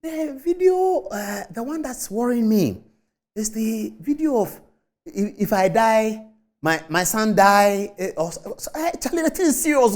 The video, the one that's worrying me, is the video of if I die, my son die. Charlie, the thing is serious.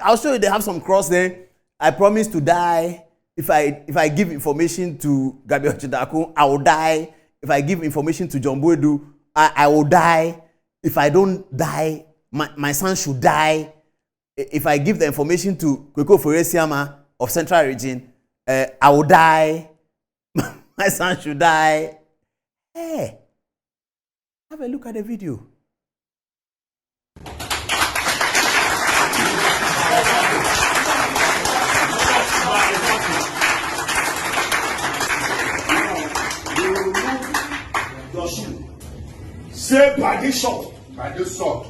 I'll show you. They have some cross there. I promise to die if I give information to Adom-Otchere, I will die. If I give information to John Boedu, I will die. If I don't die, my son should die. If I give the information to Kweko Foresiama of Central Region, I will die. My son should die. Hey, have a look at the video. Say by this sword,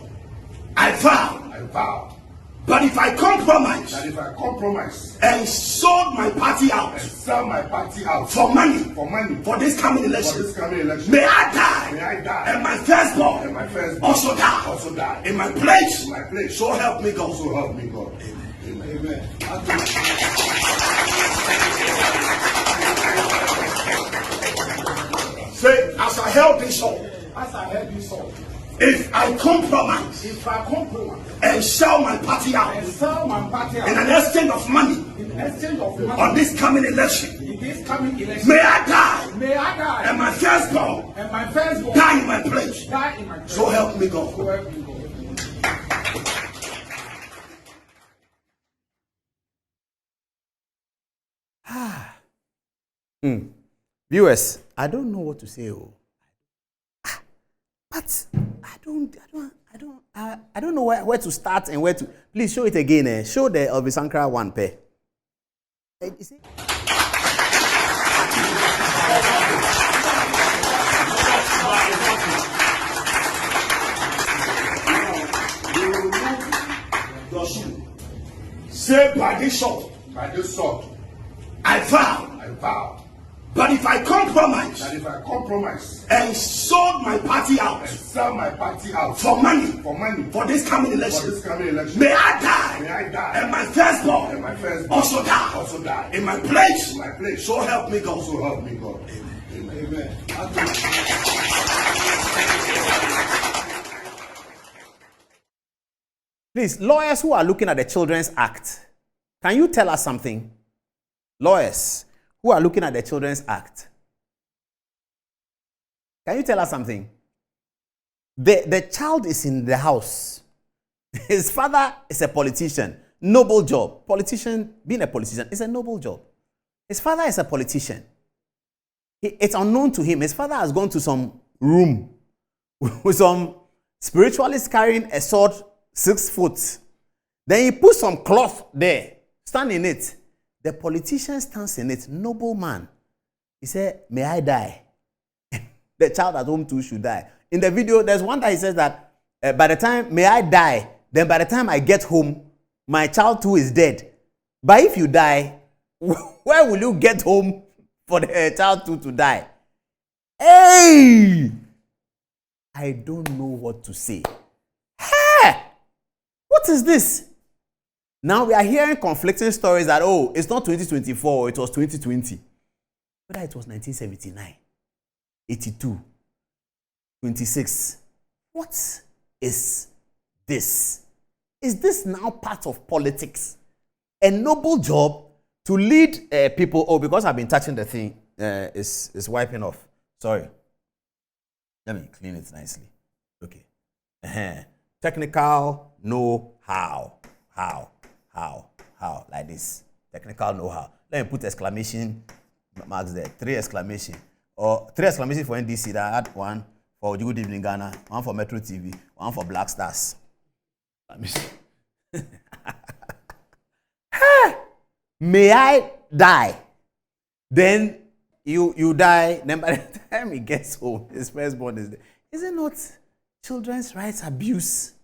I vow. But if I compromise, and sold my party out, for money, for this coming election, may I die, and my firstborn, also die, in my place, so help me God. Amen. Say, as I held this sword, if I compromise and sell my party out in an exchange of money on this coming election, may I die, and my firstborn die in my place. So help me God. Viewers, I don't know what to say. But I don't know where to start and where to. Please show it again. Show the Elvis Ankara one pair. You see? Say by this sword, I vow. But if I compromise, and sold my party out, for money, for this coming election, may I die, and my firstborn, also die, in my place, so help me God. Amen. Please, lawyers who are looking at the Children's Act, can you tell us something? Lawyers who are looking at the Children's Act, can you tell us something? The child is in the house. His father is a politician. Noble job. Being a politician is a noble job. His father is a politician. It's unknown to him. His father has gone to some room with some spiritualists carrying a sword 6 foot. Then he put some cloth there, stand in it. The politician stands in it, noble man. He said, may I die? The child at home too should die. In the video, there's one that he says that by the time, may I die, then by the time I get home, my child too is dead. But if you die, where will you get home for the child too to die? Hey! I don't know what to say. Hey! What is this? Now we are hearing conflicting stories that, oh, it's not 2024, it was 2020. Whether it was 1979, 82, 26. What is this? Is this now part of politics? A noble job to lead people. Oh, because I've been touching the thing, it's wiping off. Sorry. Let me clean it nicely. Okay. Technical know-how. How? Like this. Technical know-how. Let me put exclamation marks there. 3 exclamation. Or 3 exclamation for NDC. That I had 1 for Good Evening Ghana, 1 for Metro TV, 1 for Black Stars. May I die? Then you die. Then by the time he gets home, his firstborn is there. Is it not children's rights abuse?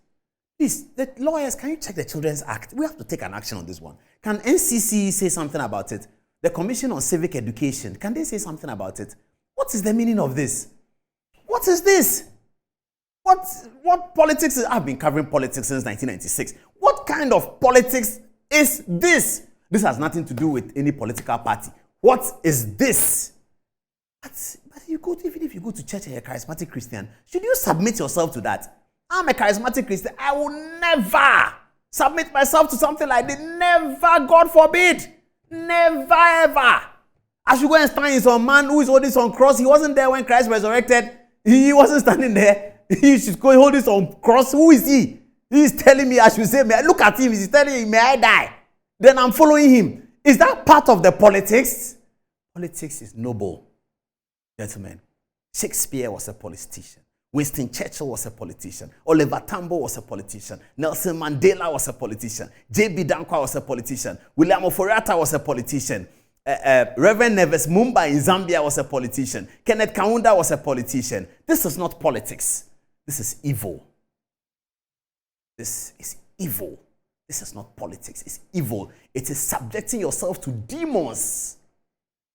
Please, the lawyers, can you check the Children's Act? We have to take an action on this one. Can NCC say something about it? The Commission on Civic Education, can they say something about it? What is the meaning of this? What is this? What politics is? I've been covering politics since 1996. What kind of politics is this? This has nothing to do with any political party. What is this? But even if you go to church and you're a charismatic Christian, should you submit yourself to that? I'm a charismatic Christian. I will never submit myself to something like this. Never, God forbid. Never, ever. I should go and stand in some man who is holding some cross. He wasn't there when Christ resurrected. He wasn't standing there. He should go holding some cross. Who is he? He is telling me I should say, look at him. He's telling me, may I die? Then I'm following him. Is that part of the politics? Politics is noble. Gentlemen, Shakespeare was a politician. Winston Churchill was a politician. Oliver Tambo was a politician. Nelson Mandela was a politician. J.B. Dankwa was a politician. William Oforiatta was a politician. Reverend Neves Mumba in Zambia was a politician. Kenneth Kaunda was a politician. This is not politics. This is evil. This is evil. This is not politics. It's evil. It is subjecting yourself to demons.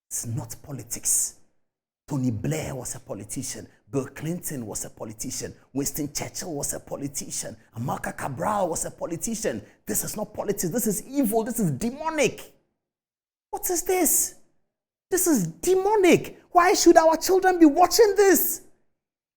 It's not politics. Tony Blair was a politician. Bill Clinton was a politician. Winston Churchill was a politician. Amilcar Cabral was a politician. This is not politics. This is evil. This is demonic. What is this? This is demonic. Why should our children be watching this?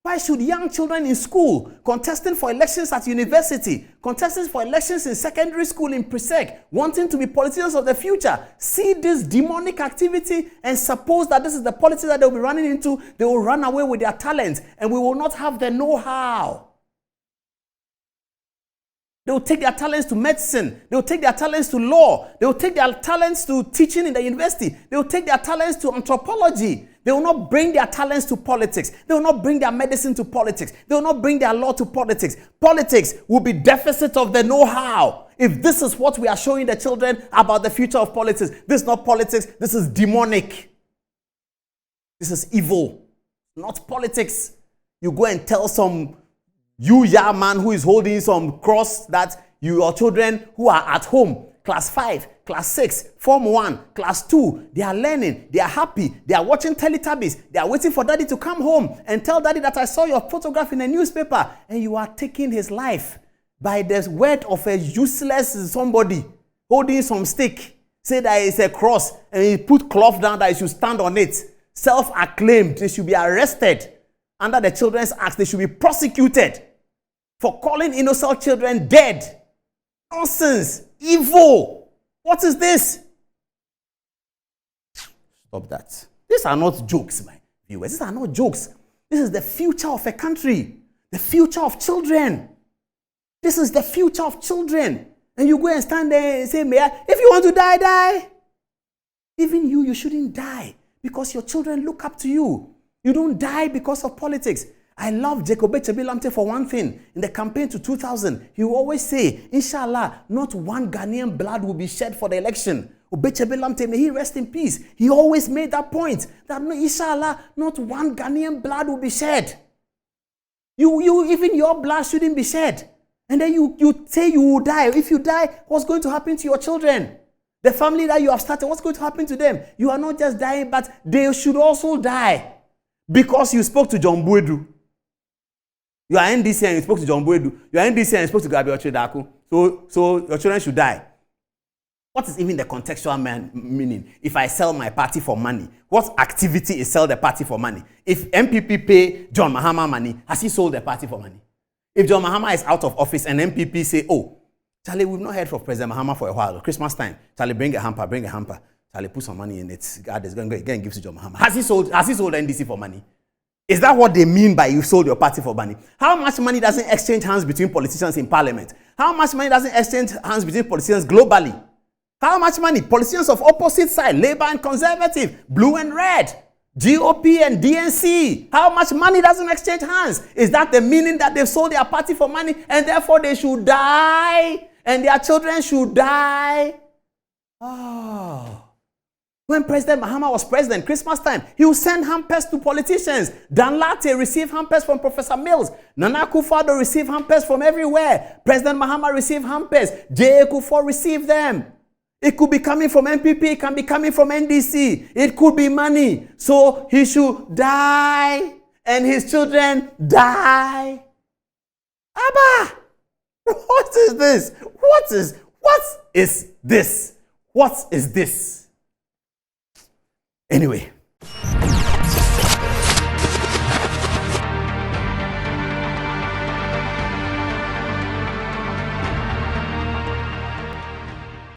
Why should young children in school, contesting for elections at university, contesting for elections in secondary school, in pre-sec, wanting to be politicians of the future, see this demonic activity and suppose that this is the politics that they'll be running into? They will run away with their talent and we will not have the know-how. They will take their talents to medicine. They will take their talents to law. They will take their talents to teaching in the university. They will take their talents to anthropology. They will not bring their talents to politics. They will not bring their medicine to politics. They will not bring their law to politics. Politics will be deficit of the know-how. If this is what we are showing the children about the future of politics, this is not politics. This is demonic. This is evil, not politics. You go and tell some young man who is holding some cross that your children who are at home, class 5, class 6, form 1, class 2, they are learning, they are happy, they are watching Teletubbies, they are waiting for daddy to come home and tell daddy that I saw your photograph in a newspaper, and you are taking his life by the word of a useless somebody holding some stick, say that it's a cross, and he put cloth down that he should stand on it, self-acclaimed. They should be arrested under the Children's Act. They should be prosecuted for calling innocent children dead. Nonsense. Evil. What is this? Stop that. These are not jokes, my viewers. These are not jokes. This is the future of a country. The future of children. This is the future of children. And you go and stand there and say, Mayor, if you want to die, die. Even you shouldn't die because your children look up to you. You don't die because of politics. I love Jacob Adom-Otchere for one thing. In the campaign to 2000, he will always say, Inshallah, not one Ghanaian blood will be shed for the election. Adom-Otchere, may he rest in peace. He always made that point, that Inshallah, not one Ghanaian blood will be shed. Even your blood shouldn't be shed. And then you say you will die. If you die, what's going to happen to your children? The family that you have started, what's going to happen to them? You are not just dying, but they should also die. Because you spoke to John Boedu. You are NDC and you spoke to John Boedu. You are NDC and you spoke to Gabi Ochedaku. So your children should die. What is even the contextual meaning? If I sell my party for money, what activity is sell the party for money? If MPP pay John Mahama money, has he sold the party for money? If John Mahama is out of office and MPP say, oh, Charlie, we've not heard from President Mahama for a while. Christmas time, Charlie, bring a hamper. Charlie, put some money in it. God is going to give to John Mahama. Has he sold NDC for money? Is that what they mean by you sold your party for money? How much money doesn't exchange hands between politicians in parliament? How much money doesn't exchange hands between politicians globally? How much money? Politicians of opposite side, Labour and Conservative, blue and red, GOP and DNC. How much money doesn't exchange hands? Is that the meaning that they've sold their party for money and therefore they should die and their children should die? Oh. When President Mahama was president, Christmas time, he would send hampers to politicians. Dan Latte received hampers from Professor Mills. Nana Akufo-Addo received hampers from everywhere. President Mahama received hampers. J.A. Kufuor received them. It could be coming from MPP. It can be coming from NDC. It could be money. So he should die and his children die. Abba! What is this? What is this? What is this? Anyway,